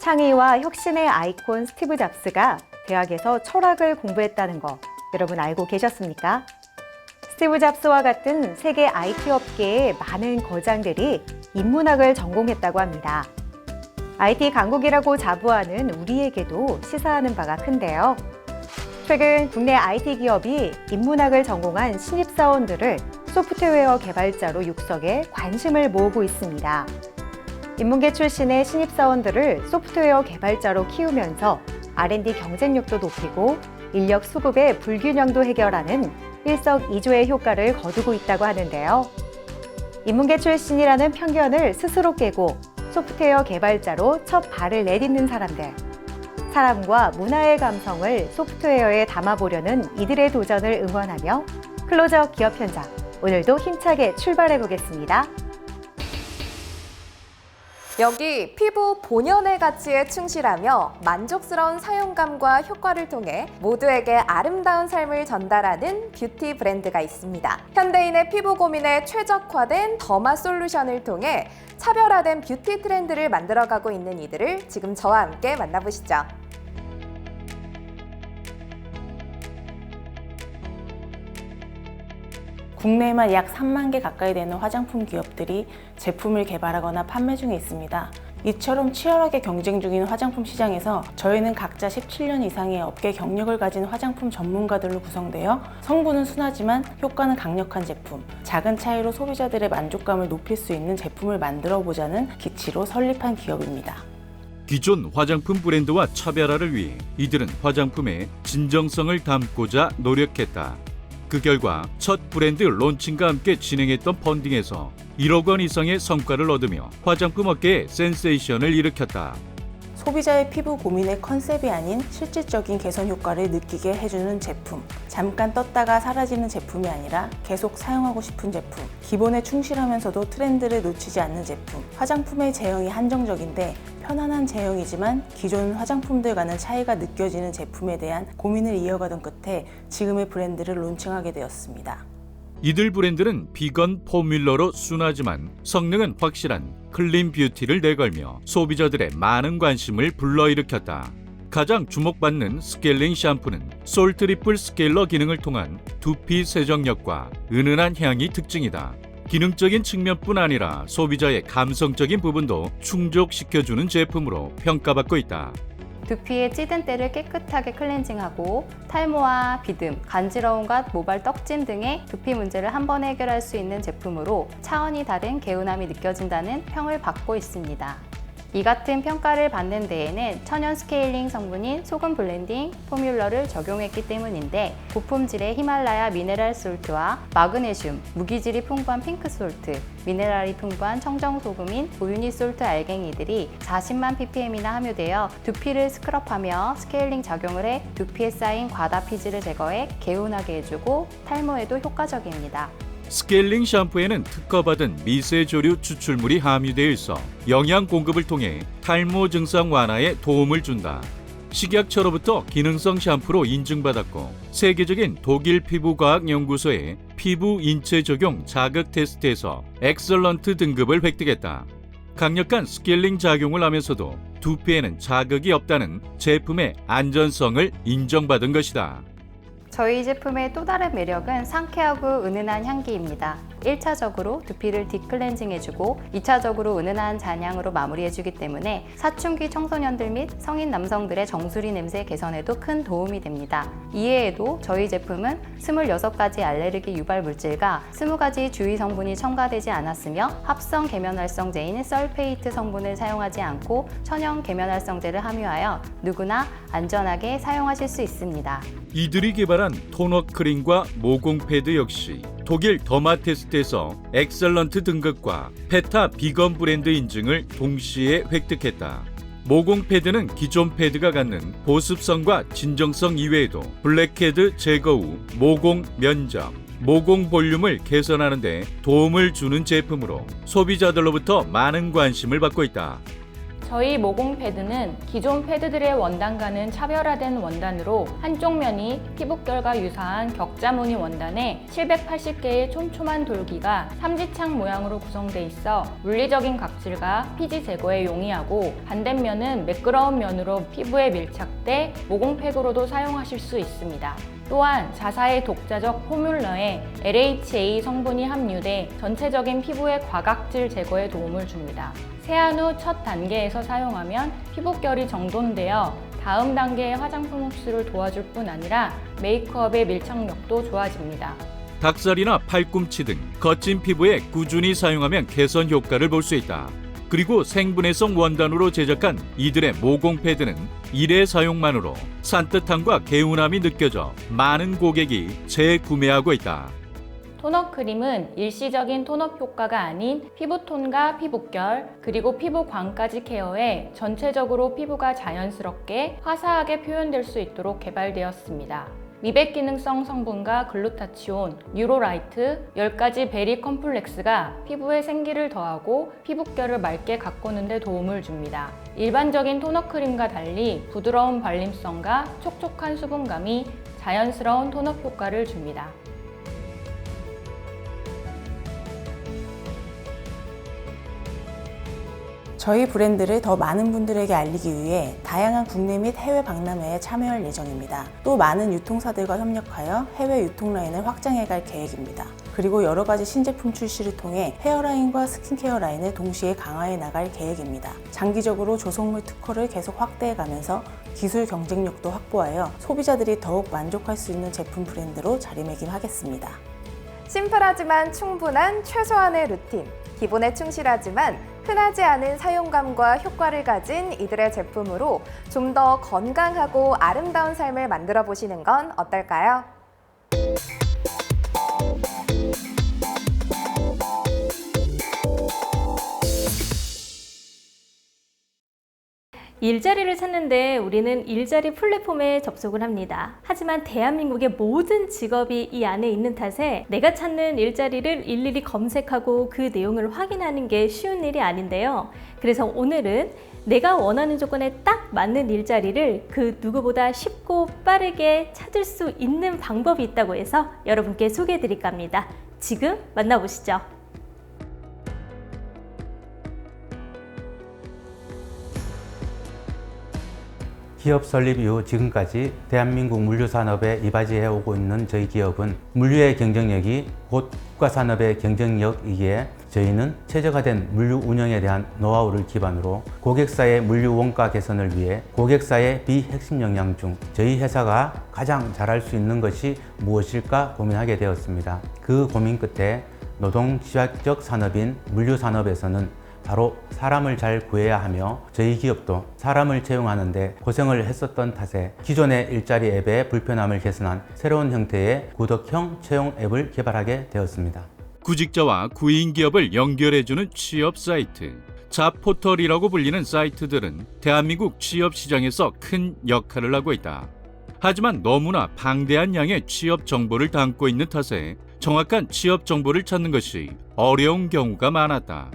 창의와 혁신의 아이콘 스티브 잡스가 대학에서 철학을 공부했다는 거 여러분 알고 계셨습니까? 스티브 잡스와 같은 세계 IT 업계의 많은 거장들이 인문학을 전공했다고 합니다. IT 강국이라고 자부하는 우리에게도 시사하는 바가 큰데요. 최근 국내 IT 기업이 인문학을 전공한 신입사원들을 소프트웨어 개발자로 육성해 관심을 모으고 있습니다. 인문계 출신의 신입사원들을 소프트웨어 개발자로 키우면서 R&D 경쟁력도 높이고 인력 수급의 불균형도 해결하는 일석이조의 효과를 거두고 있다고 하는데요. 인문계 출신이라는 편견을 스스로 깨고 소프트웨어 개발자로 첫 발을 내딛는 사람들. 사람과 문화의 감성을 소프트웨어에 담아보려는 이들의 도전을 응원하며 클로저 기업 현장, 오늘도 힘차게 출발해 보겠습니다. 여기 피부 본연의 가치에 충실하며 만족스러운 사용감과 효과를 통해 모두에게 아름다운 삶을 전달하는 뷰티 브랜드가 있습니다. 현대인의 피부 고민에 최적화된 더마 솔루션을 통해 차별화된 뷰티 트렌드를 만들어가고 있는 이들을 지금 저와 함께 만나보시죠. 국내에만 약 3만 개 가까이 되는 화장품 기업들이 제품을 개발하거나 판매 중에 있습니다. 이처럼 치열하게 경쟁 중인 화장품 시장에서 저희는 각자 17년 이상의 업계 경력을 가진 화장품 전문가들로 구성되어 성분은 순하지만 효과는 강력한 제품, 작은 차이로 소비자들의 만족감을 높일 수 있는 제품을 만들어 보자는 기치로 설립한 기업입니다. 기존 화장품 브랜드와 차별화를 위해 이들은 화장품의 진정성을 담고자 노력했다. 그 결과 첫 브랜드 론칭과 함께 진행했던 펀딩에서 1억 원 이상의 성과를 얻으며 화장품 업계에 센세이션을 일으켰다. 소비자의 피부 고민의 컨셉이 아닌 실질적인 개선 효과를 느끼게 해주는 제품, 잠깐 떴다가 사라지는 제품이 아니라 계속 사용하고 싶은 제품, 기본에 충실하면서도 트렌드를 놓치지 않는 제품, 화장품의 제형이 한정적인데 편안한 제형이지만 기존 화장품들과는 차이가 느껴지는 제품에 대한 고민을 이어가던 끝에 지금의 브랜드를 론칭하게 되었습니다. 이들 브랜드는 비건 포뮬러로 순하지만 성능은 확실한 클린 뷰티를 내걸며 소비자들의 많은 관심을 불러일으켰다. 가장 주목받는 스케일링 샴푸는 솔 트리플 스케일러 기능을 통한 두피 세정력과 은은한 향이 특징이다. 기능적인 측면뿐 아니라 소비자의 감성적인 부분도 충족시켜주는 제품으로 평가받고 있다. 두피의 찌든 때를 깨끗하게 클렌징하고 탈모와 비듬, 간지러움과 모발 떡짐 등의 두피 문제를 한 번에 해결할 수 있는 제품으로 차원이 다른 개운함이 느껴진다는 평을 받고 있습니다. 이 같은 평가를 받는 데에는 천연 스케일링 성분인 소금 블렌딩 포뮬러를 적용했기 때문인데 고품질의 히말라야 미네랄 솔트와 마그네슘, 무기질이 풍부한 핑크 솔트, 미네랄이 풍부한 청정 소금인 오유니 솔트 알갱이들이 40만 ppm이나 함유되어 두피를 스크럽하며 스케일링 작용을 해 두피에 쌓인 과다 피지를 제거해 개운하게 해주고 탈모에도 효과적입니다. 스케일링 샴푸에는 특허받은 미세조류 추출물이 함유되어 있어 영양 공급을 통해 탈모 증상 완화에 도움을 준다. 식약처로부터 기능성 샴푸로 인증받았고 세계적인 독일 피부과학연구소의 피부 인체 적용 자극 테스트에서 엑설런트 등급을 획득했다. 강력한 스케일링 작용을 하면서도 두피에는 자극이 없다는 제품의 안전성을 인정받은 것이다. 저희 제품의 또 다른 매력은 상쾌하고 은은한 향기입니다. 1차적으로 두피를 딥클렌징해주고 2차적으로 은은한 잔향으로 마무리해주기 때문에 사춘기 청소년들 및 성인 남성들의 정수리 냄새 개선에도 큰 도움이 됩니다. 이외에도 저희 제품은 26가지 알레르기 유발 물질과 20가지 주의 성분이 첨가되지 않았으며 합성 계면활성제인 설페이트 성분을 사용하지 않고 천연 계면활성제를 함유하여 누구나 안전하게 사용하실 수 있습니다. 이들이 개발한 토너 크림과 모공 패드 역시 독일 더마 테스트에서 엑설런트 등급과 페타 비건 브랜드 인증을 동시에 획득했다. 모공 패드는 기존 패드가 갖는 보습성과 진정성 이외에도 블랙헤드 제거 후 모공 면적, 모공 볼륨을 개선하는 데 도움을 주는 제품으로 소비자들로부터 많은 관심을 받고 있다. 저희 모공 패드는 기존 패드들의 원단과는 차별화된 원단으로 한쪽 면이 피부결과 유사한 격자무늬 원단에 780개의 촘촘한 돌기가 삼지창 모양으로 구성돼 있어 물리적인 각질과 피지 제거에 용이하고, 반대면은 매끄러운 면으로 피부에 밀착돼 모공팩으로도 사용하실 수 있습니다. 또한 자사의 독자적 포뮬러에 LHA 성분이 함유돼 전체적인 피부의 과각질 제거에 도움을 줍니다. 세안 후 첫 단계에서 사용하면 피부결이 정돈되어 다음 단계의 화장품 흡수를 도와줄 뿐 아니라 메이크업의 밀착력도 좋아집니다. 닭살이나 팔꿈치 등 거친 피부에 꾸준히 사용하면 개선 효과를 볼 수 있다. 그리고 생분해성 원단으로 제작한 이들의 모공 패드는 일회 사용만으로 산뜻함과 개운함이 느껴져 많은 고객이 재구매하고 있다. 토너 크림은 일시적인 톤업 효과가 아닌 피부톤과 피부결, 그리고 피부광까지 케어해 전체적으로 피부가 자연스럽게 화사하게 표현될 수 있도록 개발되었습니다. 미백 기능성 성분과 글루타치온, 뉴로라이트, 10가지 베리 컴플렉스가 피부에 생기를 더하고 피부결을 맑게 가꾸는 데 도움을 줍니다. 일반적인 토너 크림과 달리 부드러운 발림성과 촉촉한 수분감이 자연스러운 톤업 효과를 줍니다. 저희 브랜드를 더 많은 분들에게 알리기 위해 다양한 국내 및 해외 박람회에 참여할 예정입니다. 또 많은 유통사들과 협력하여 해외 유통 라인을 확장해갈 계획입니다. 그리고 여러 가지 신제품 출시를 통해 헤어라인과 스킨케어 라인을 동시에 강화해 나갈 계획입니다. 장기적으로 조성물 특허를 계속 확대해가면서 기술 경쟁력도 확보하여 소비자들이 더욱 만족할 수 있는 제품 브랜드로 자리매김하겠습니다. 심플하지만 충분한 최소한의 루틴, 기본에 충실하지만 흔하지 않은 사용감과 효과를 가진 이들의 제품으로 좀 더 건강하고 아름다운 삶을 만들어 보시는 건 어떨까요? 일자리를 찾는데 우리는 일자리 플랫폼에 접속을 합니다. 하지만 대한민국의 모든 직업이 이 안에 있는 탓에 내가 찾는 일자리를 일일이 검색하고 그 내용을 확인하는 게 쉬운 일이 아닌데요. 그래서 오늘은 내가 원하는 조건에 딱 맞는 일자리를 그 누구보다 쉽고 빠르게 찾을 수 있는 방법이 있다고 해서 여러분께 소개해 드릴까 합니다. 지금 만나보시죠. 기업 설립 이후 지금까지 대한민국 물류산업에 이바지해 오고 있는 저희 기업은 물류의 경쟁력이 곧 국가산업의 경쟁력이기에 저희는 최적화된 물류 운영에 대한 노하우를 기반으로 고객사의 물류 원가 개선을 위해 고객사의 비핵심 역량 중 저희 회사가 가장 잘할 수 있는 것이 무엇일까 고민하게 되었습니다. 그 고민 끝에 노동집약적 산업인 물류산업에서는 바로 사람을 잘 구해야 하며 저희 기업도 사람을 채용하는데 고생을 했었던 탓에 기존의 일자리 앱의 불편함을 개선한 새로운 형태의 구독형 채용 앱을 개발하게 되었습니다. 구직자와 구인 기업을 연결해주는 취업 사이트, 잡포털이라고 불리는 사이트들은 대한민국 취업 시장에서 큰 역할을 하고 있다. 하지만 너무나 방대한 양의 취업 정보를 담고 있는 탓에 정확한 취업 정보를 찾는 것이 어려운 경우가 많았다.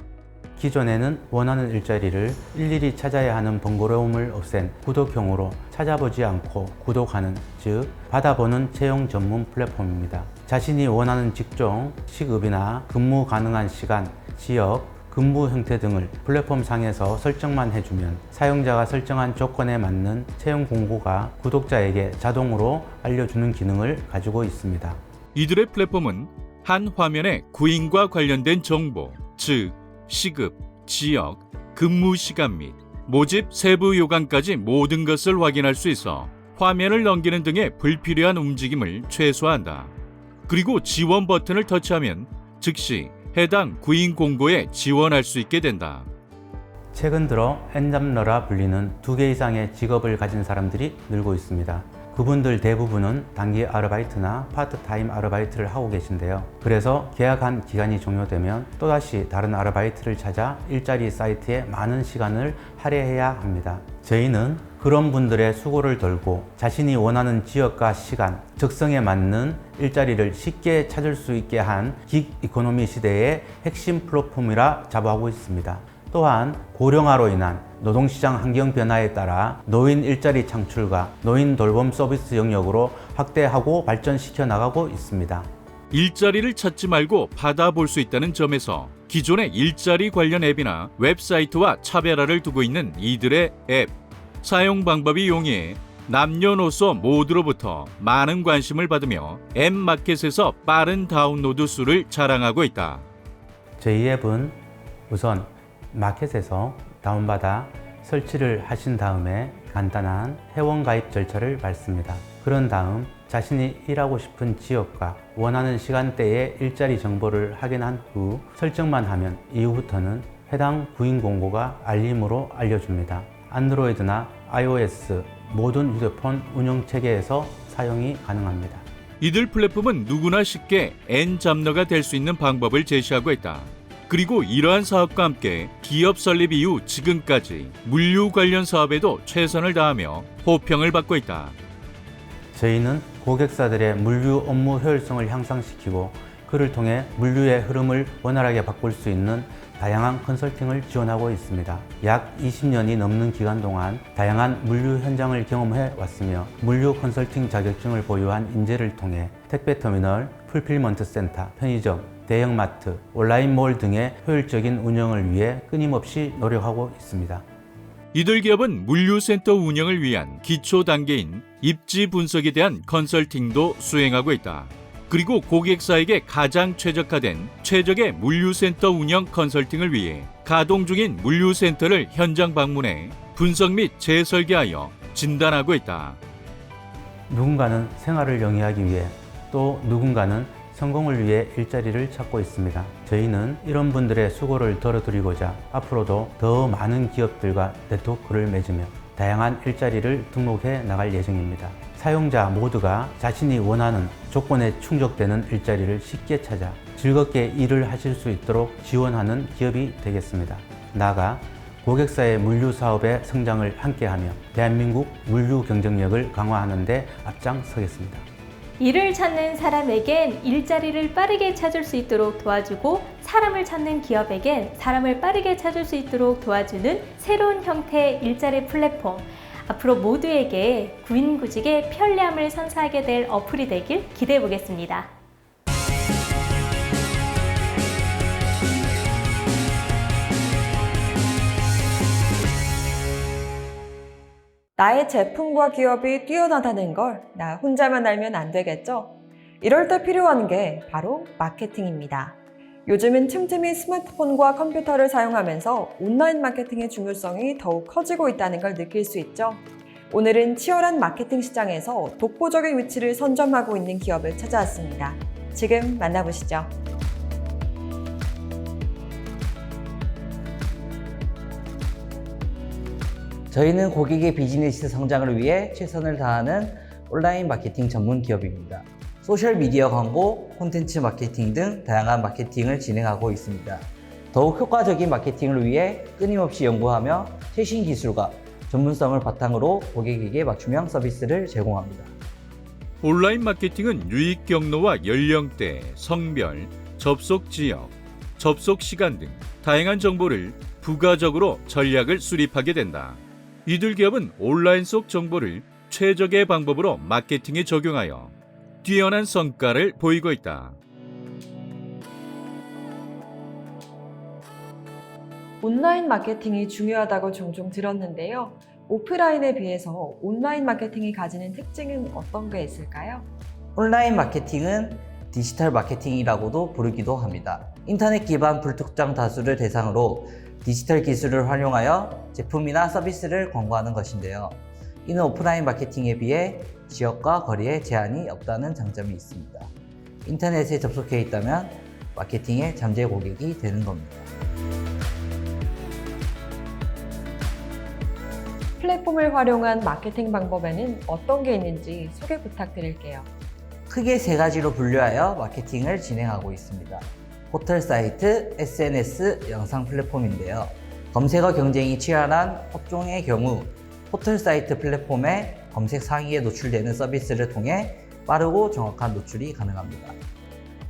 기존에는 원하는 일자리를 일일이 찾아야 하는 번거로움을 없앤 구독형으로 찾아보지 않고 구독하는, 즉 받아보는 채용 전문 플랫폼입니다. 자신이 원하는 직종, 시급이나 근무 가능한 시간, 지역, 근무 형태 등을 플랫폼 상에서 설정만 해주면 사용자가 설정한 조건에 맞는 채용 공고가 구독자에게 자동으로 알려주는 기능을 가지고 있습니다. 이들의 플랫폼은 한 화면에 구인과 관련된 정보, 즉 시급, 지역, 근무 시간 및 모집 세부 요강까지 모든 것을 확인할 수 있어 화면을 넘기는 등의 불필요한 움직임을 최소화한다. 그리고 지원 버튼을 터치하면 즉시 해당 구인 공고에 지원할 수 있게 된다. 최근 들어 엔잡러라 불리는 2개 이상의 직업을 가진 사람들이 늘고 있습니다. 그분들 대부분은 단기 아르바이트나 파트타임 아르바이트를 하고 계신데요. 그래서 계약한 기간이 종료되면 또다시 다른 아르바이트를 찾아 일자리 사이트에 많은 시간을 할애해야 합니다. 저희는 그런 분들의 수고를 덜고 자신이 원하는 지역과 시간, 적성에 맞는 일자리를 쉽게 찾을 수 있게 한 긱 이코노미 시대의 핵심 플랫폼이라 자부하고 있습니다. 또한 고령화로 인한 노동시장 환경 변화에 따라 노인 일자리 창출과 노인 돌봄 서비스 영역으로 확대하고 발전시켜 나가고 있습니다. 일자리를 찾지 말고 받아볼 수 있다는 점에서 기존의 일자리 관련 앱이나 웹사이트와 차별화를 두고 있는 이들의 앱. 사용 방법이 용이해 남녀노소 모두로부터 많은 관심을 받으며 앱 마켓에서 빠른 다운로드 수를 자랑하고 있다. 저희 앱은 우선 마켓에서 다운받아 설치를 하신 다음에 간단한 회원 가입 절차를 밟습니다. 그런 다음 자신이 일하고 싶은 지역과 원하는 시간대의 일자리 정보를 확인한 후 설정만 하면 이후부터는 해당 구인 공고가 알림으로 알려줍니다. 안드로이드나 iOS 모든 휴대폰 운영 체계에서 사용이 가능합니다. 이들 플랫폼은 누구나 쉽게 N 잡러가 될 수 있는 방법을 제시하고 있다. 그리고 이러한 사업과 함께 기업 설립 이후 지금까지 물류 관련 사업에도 최선을 다하며 호평을 받고 있다. 저희는 고객사들의 물류 업무 효율성을 향상시키고 그를 통해 물류의 흐름을 원활하게 바꿀 수 있는 다양한 컨설팅을 지원하고 있습니다. 약 20년이 넘는 기간 동안 다양한 물류 현장을 경험해 왔으며 물류 컨설팅 자격증을 보유한 인재를 통해 택배터미널, 풀필먼트 센터, 편의점, 대형마트, 온라인몰 등의 효율적인 운영을 위해 끊임없이 노력하고 있습니다. 이들 기업은 물류센터 운영을 위한 기초 단계인 입지 분석에 대한 컨설팅도 수행하고 있다. 그리고 고객사에게 가장 최적화된 최적의 물류센터 운영 컨설팅을 위해 가동 중인 물류센터를 현장 방문해 분석 및 재설계하여 진단하고 있다. 누군가는 생활을 영위하기 위해 또 누군가는 성공을 위해 일자리를 찾고 있습니다. 저희는 이런 분들의 수고를 덜어드리고자 앞으로도 더 많은 기업들과 네트워크를 맺으며 다양한 일자리를 등록해 나갈 예정입니다. 사용자 모두가 자신이 원하는 조건에 충족되는 일자리를 쉽게 찾아 즐겁게 일을 하실 수 있도록 지원하는 기업이 되겠습니다. 나아가 고객사의 물류 사업의 성장을 함께하며 대한민국 물류 경쟁력을 강화하는 데 앞장서겠습니다. 일을 찾는 사람에겐 일자리를 빠르게 찾을 수 있도록 도와주고 사람을 찾는 기업에겐 사람을 빠르게 찾을 수 있도록 도와주는 새로운 형태의 일자리 플랫폼. 앞으로 모두에게 구인구직의 편리함을 선사하게 될 어플이 되길 기대해 보겠습니다. 나의 제품과 기업이 뛰어나다는 걸 나 혼자만 알면 안 되겠죠? 이럴 때 필요한 게 바로 마케팅입니다. 요즘은 틈틈이 스마트폰과 컴퓨터를 사용하면서 온라인 마케팅의 중요성이 더욱 커지고 있다는 걸 느낄 수 있죠. 오늘은 치열한 마케팅 시장에서 독보적인 위치를 선점하고 있는 기업을 찾아왔습니다. 지금 만나보시죠. 저희는 고객의 비즈니스 성장을 위해 최선을 다하는 온라인 마케팅 전문 기업입니다. 소셜미디어 광고, 콘텐츠 마케팅 등 다양한 마케팅을 진행하고 있습니다. 더욱 효과적인 마케팅을 위해 끊임없이 연구하며 최신 기술과 전문성을 바탕으로 고객에게 맞춤형 서비스를 제공합니다. 온라인 마케팅은 유입 경로와 연령대, 성별, 접속 지역, 접속 시간 등 다양한 정보를 부가적으로 전략을 수립하게 된다. 이들 기업은 온라인 속 정보를 최적의 방법으로 마케팅에 적용하여 뛰어난 성과를 보이고 있다. 온라인 마케팅이 중요하다고 종종 들었는데요. 오프라인에 비해서 온라인 마케팅이 가지는 특징은 어떤 게 있을까요? 온라인 마케팅은 디지털 마케팅이라고도 부르기도 합니다. 인터넷 기반 불특정 다수를 대상으로 디지털 기술을 활용하여 제품이나 서비스를 광고하는 것인데요. 이는 오프라인 마케팅에 비해 지역과 거리에 제한이 없다는 장점이 있습니다. 인터넷에 접속해 있다면 마케팅의 잠재 고객이 되는 겁니다. 플랫폼을 활용한 마케팅 방법에는 어떤 게 있는지 소개 부탁드릴게요. 크게 세 가지로 분류하여 마케팅을 진행하고 있습니다. 포털 사이트, SNS, 영상 플랫폼인데요. 검색어 경쟁이 치열한 업종의 경우 포털 사이트 플랫폼에 검색 상위에 노출되는 서비스를 통해 빠르고 정확한 노출이 가능합니다.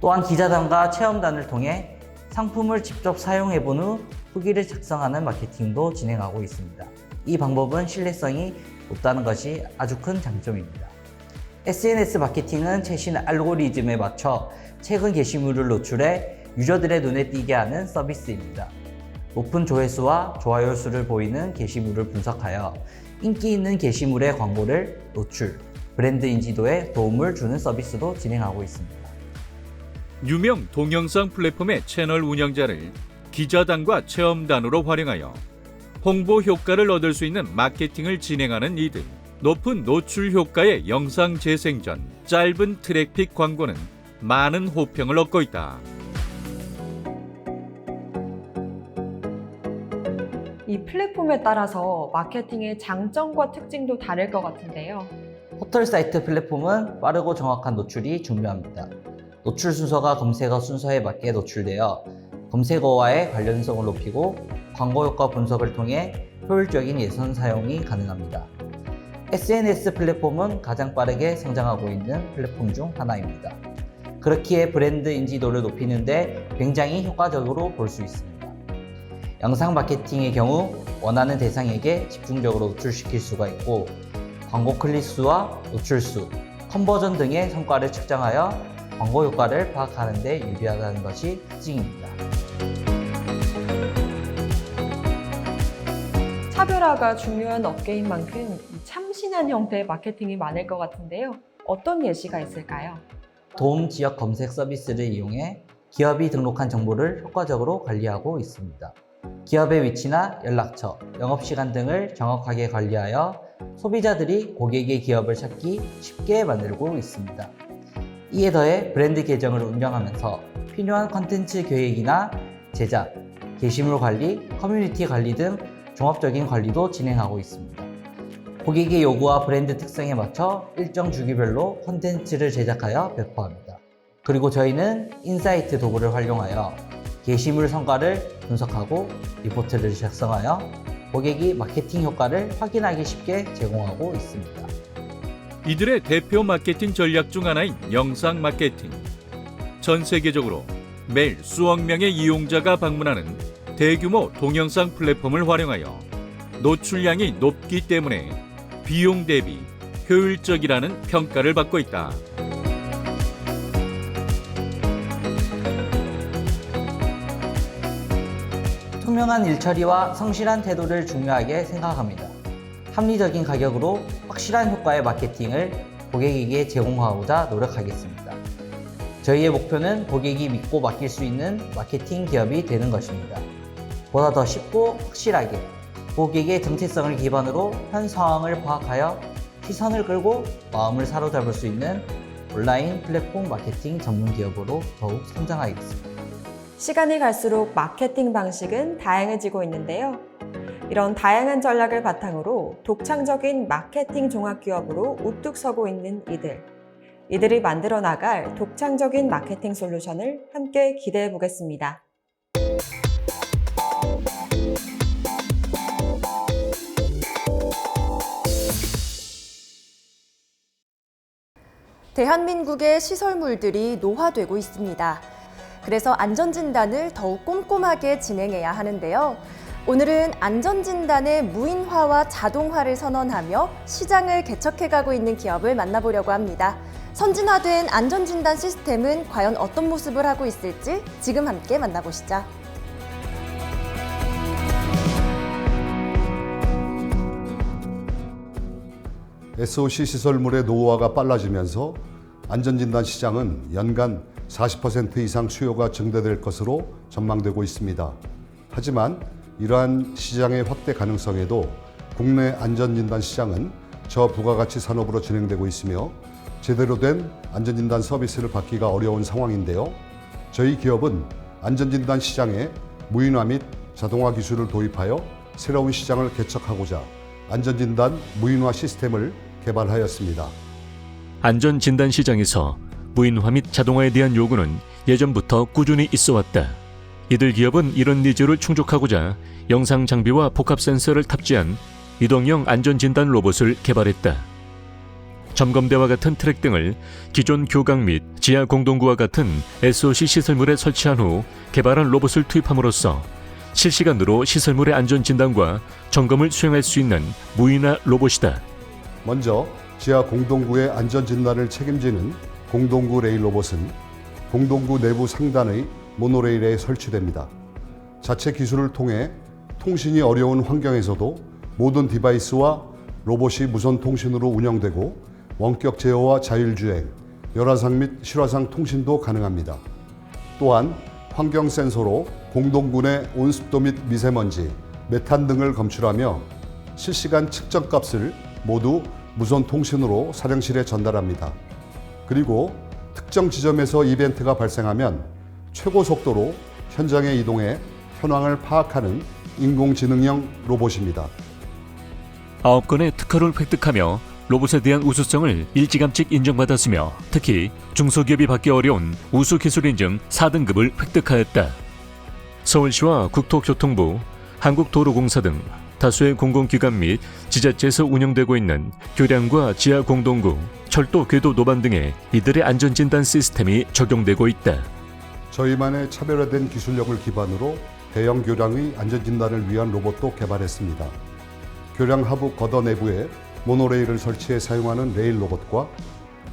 또한 기자단과 체험단을 통해 상품을 직접 사용해본 후 후기를 작성하는 마케팅도 진행하고 있습니다. 이 방법은 신뢰성이 높다는 것이 아주 큰 장점입니다. SNS 마케팅은 최신 알고리즘에 맞춰 최근 게시물을 노출해 유저들의 눈에 띄게 하는 서비스입니다. 높은 조회수와 좋아요 수를 보이는 게시물을 분석하여 인기 있는 게시물의 광고를 노출, 브랜드 인지도에 도움을 주는 서비스도 진행하고 있습니다. 유명 동영상 플랫폼의 채널 운영자를 기자단과 체험단으로 활용하여 홍보 효과를 얻을 수 있는 마케팅을 진행하는 이들. 높은 노출 효과의 영상 재생전, 짧은 트래픽 광고는 많은 호평을 얻고 있다. 이 플랫폼에 따라서 마케팅의 장점과 특징도 다를 것 같은데요. 포털 사이트 플랫폼은 빠르고 정확한 노출이 중요합니다. 노출 순서가 검색어 순서에 맞게 노출되어 검색어와의 관련성을 높이고 광고 효과 분석을 통해 효율적인 예산 사용이 가능합니다. SNS 플랫폼은 가장 빠르게 성장하고 있는 플랫폼 중 하나입니다. 그렇기에 브랜드 인지도를 높이는데 굉장히 효과적으로 볼 수 있습니다. 영상 마케팅의 경우 원하는 대상에게 집중적으로 노출시킬 수가 있고 광고 클릭수와 노출수, 컨버전 등의 성과를 측정하여 광고 효과를 파악하는 데 유리하다는 것이 특징입니다. 차별화가 중요한 업계인 만큼 참신한 형태의 마케팅이 많을 것 같은데요. 어떤 예시가 있을까요? 도움 지역 검색 서비스를 이용해 기업이 등록한 정보를 효과적으로 관리하고 있습니다. 기업의 위치나 연락처, 영업시간 등을 정확하게 관리하여 소비자들이 고객의 기업을 찾기 쉽게 만들고 있습니다. 이에 더해 브랜드 계정을 운영하면서 필요한 콘텐츠 계획이나 제작, 게시물 관리, 커뮤니티 관리 등 종합적인 관리도 진행하고 있습니다. 고객의 요구와 브랜드 특성에 맞춰 일정 주기별로 콘텐츠를 제작하여 배포합니다. 그리고 저희는 인사이트 도구를 활용하여 게시물 성과를 분석하고 리포트를 작성하여 고객이 마케팅 효과를 확인하기 쉽게 제공하고 있습니다. 이들의 대표 마케팅 전략 중 하나인 영상 마케팅. 전 세계적으로 매일 수억 명의 이용자가 방문하는 대규모 동영상 플랫폼을 활용하여 노출량이 높기 때문에 비용 대비 효율적이라는 평가를 받고 있다. 투명한 일처리와 성실한 태도를 중요하게 생각합니다. 합리적인 가격으로 확실한 효과의 마케팅을 고객에게 제공하고자 노력하겠습니다. 저희의 목표는 고객이 믿고 맡길 수 있는 마케팅 기업이 되는 것입니다. 보다 더 쉽고 확실하게 고객의 정체성을 기반으로 현 상황을 파악하여 시선을 끌고 마음을 사로잡을 수 있는 온라인 플랫폼 마케팅 전문 기업으로 더욱 성장하겠습니다. 시간이 갈수록 마케팅 방식은 다양해지고 있는데요. 이런 다양한 전략을 바탕으로 독창적인 마케팅 종합기업으로 우뚝 서고 있는 이들이 만들어 나갈 독창적인 마케팅 솔루션을 함께 기대해 보겠습니다. 대한민국의 시설물들이 노화되고 있습니다. 그래서 안전진단을 더욱 꼼꼼하게 진행해야 하는데요. 오늘은 안전진단의 무인화와 자동화를 선언하며 시장을 개척해가고 있는 기업을 만나보려고 합니다. 선진화된 안전진단 시스템은 과연 어떤 모습을 하고 있을지 지금 함께 만나보시죠. SOC 시설물의 노후화가 빨라지면서 안전진단 시장은 연간 40% 이상 수요가 증대될 것으로 전망되고 있습니다. 하지만 이러한 시장의 확대 가능성에도 국내 안전진단 시장은 저부가가치 산업으로 진행되고 있으며 제대로 된 안전진단 서비스를 받기가 어려운 상황인데요. 저희 기업은 안전진단 시장에 무인화 및 자동화 기술을 도입하여 새로운 시장을 개척하고자 안전진단 무인화 시스템을 개발하였습니다. 안전진단 시장에서 무인화 및 자동화에 대한 요구는 예전부터 꾸준히 있어왔다. 이들 기업은 이런 니즈를 충족하고자 영상 장비와 복합 센서를 탑재한 이동형 안전진단 로봇을 개발했다. 점검대와 같은 트랙 등을 기존 교각 및 지하 공동구와 같은 SOC 시설물에 설치한 후 개발한 로봇을 투입함으로써 실시간으로 시설물의 안전 진단과 점검을 수행할 수 있는 무인화 로봇이다. 먼저 지하 공동구의 안전 진단을 책임지는 공동구 레일 로봇은 공동구 내부 상단의 모노레일에 설치됩니다. 자체 기술을 통해 통신이 어려운 환경에서도 모든 디바이스와 로봇이 무선 통신으로 운영되고 원격 제어와 자율주행, 열화상 및 실화상 통신도 가능합니다. 또한 환경 센서로 공동구 내 온습도 및 미세먼지, 메탄 등을 검출하며 실시간 측정값을 모두 무선 통신으로 사령실에 전달합니다. 그리고 특정 지점에서 이벤트가 발생하면 최고 속도로 현장에 이동해 현황을 파악하는 인공지능형 로봇입니다. 9건의 특허를 획득하며 로봇에 대한 우수성을 일찌감치 인정받았으며 특히 중소기업이 받기 어려운 우수기술인증 4등급을 획득하였다. 서울시와 국토교통부, 한국도로공사 등 다수의 공공기관 및 지자체에서 운영되고 있는 교량과 지하 공동구, 철도 궤도 노반 등의 이들의 안전진단 시스템이 적용되고 있다. 저희만의 차별화된 기술력을 기반으로 대형 교량의 안전진단을 위한 로봇도 개발했습니다. 교량 하부 걷어 내부에 모노레일을 설치해 사용하는 레일 로봇과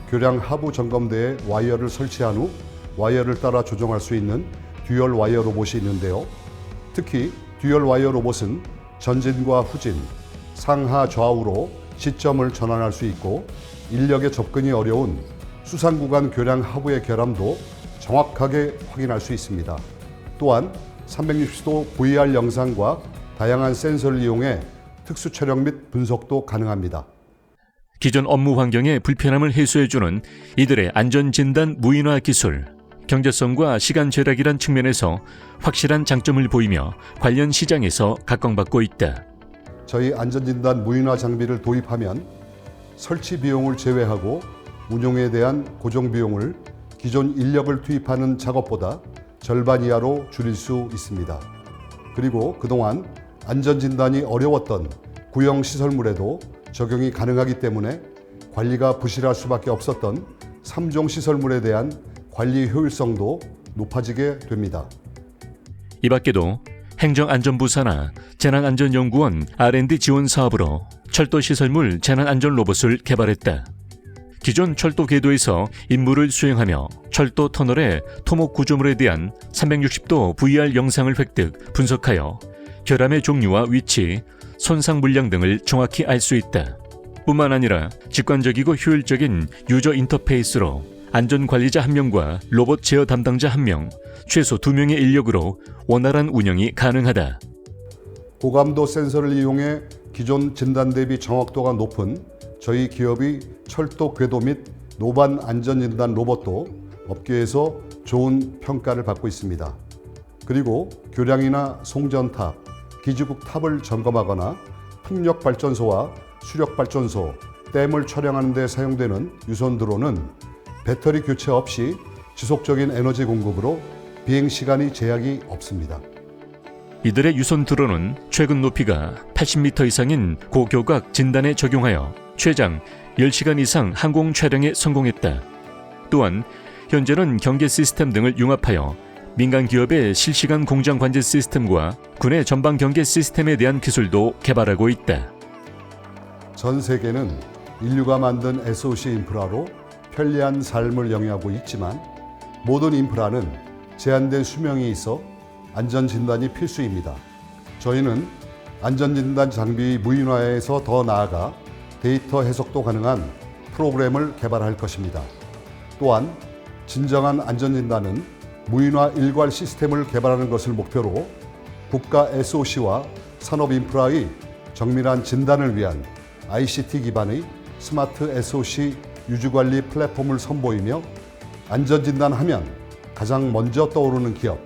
교량 하부 점검대에 와이어를 설치한 후 와이어를 따라 조정할 수 있는 듀얼 와이어 로봇이 있는데요. 특히 듀얼 와이어 로봇은 전진과 후진, 상하 좌우로 시점을 전환할 수 있고 인력의 접근이 어려운 수상 구간 교량 하부의 결함도 정확하게 확인할 수 있습니다. 또한 360도 VR 영상과 다양한 센서를 이용해 특수 촬영 및 분석도 가능합니다. 기존 업무 환경의 불편함을 해소해주는 이들의 안전진단 무인화 기술, 경제성과 시간 절약이란 측면에서 확실한 장점을 보이며 관련 시장에서 각광받고 있다. 저희 안전진단 무인화 장비를 도입하면 설치 비용을 제외하고 운용에 대한 고정 비용을 기존 인력을 투입하는 작업보다 절반 이하로 줄일 수 있습니다. 그리고 그동안 안전진단이 어려웠던 구형 시설물에도 적용이 가능하기 때문에 관리가 부실할 수밖에 없었던 3종 시설물에 대한 관리 효율성도 높아지게 됩니다. 이 밖에도 행정안전부 산하 재난안전연구원 R&D 지원 사업으로 철도시설물 재난안전 로봇을 개발했다. 기존 철도 궤도에서 임무를 수행하며 철도 터널의 토목 구조물에 대한 360도 VR 영상을 획득, 분석하여 결함의 종류와 위치, 손상 물량 등을 정확히 알 수 있다. 뿐만 아니라 직관적이고 효율적인 유저 인터페이스로 안전관리자 1명과 로봇 제어 담당자 1명, 최소 2명의 인력으로 원활한 운영이 가능하다. 고감도 센서를 이용해 기존 진단 대비 정확도가 높은 저희 기업의 철도 궤도 및 노반 안전진단 로봇도 업계에서 좋은 평가를 받고 있습니다. 그리고 교량이나 송전탑, 기지국 탑을 점검하거나 풍력발전소와 수력발전소, 댐을 촬영하는 데 사용되는 유선 드론은 배터리 교체 없이 지속적인 에너지 공급으로 비행 시간이 제약이 없습니다. 이들의 유선 드론은 최근 높이가 80m 이상인 고교각 진단에 적용하여 최장 10시간 이상 항공 촬영에 성공했다. 또한 현재는 경계 시스템 등을 융합하여 민간 기업의 실시간 공장 관제 시스템과 군의 전방 경계 시스템에 대한 기술도 개발하고 있다. 전 세계는 인류가 만든 SOC 인프라로 편리한 삶을 영위하고 있지만 모든 인프라는 제한된 수명이 있어 안전진단이 필수입니다. 저희는 안전진단 장비 무인화에서 더 나아가 데이터 해석도 가능한 프로그램을 개발할 것입니다. 또한 진정한 안전진단은 무인화 일괄 시스템을 개발하는 것을 목표로 국가 SOC와 산업 인프라의 정밀한 진단을 위한 ICT 기반의 스마트 SOC 유지관리 플랫폼을 선보이며 안전진단하면 가장 먼저 떠오르는 기업,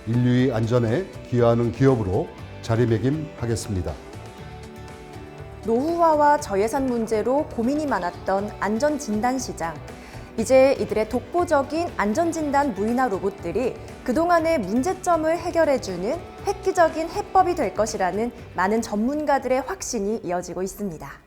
인류의 안전에 기여하는 기업으로 자리매김하겠습니다. 노후화와 저예산 문제로 고민이 많았던 안전진단 시장. 이제 이들의 독보적인 안전진단 무인화 로봇들이 그동안의 문제점을 해결해주는 획기적인 해법이 될 것이라는 많은 전문가들의 확신이 이어지고 있습니다.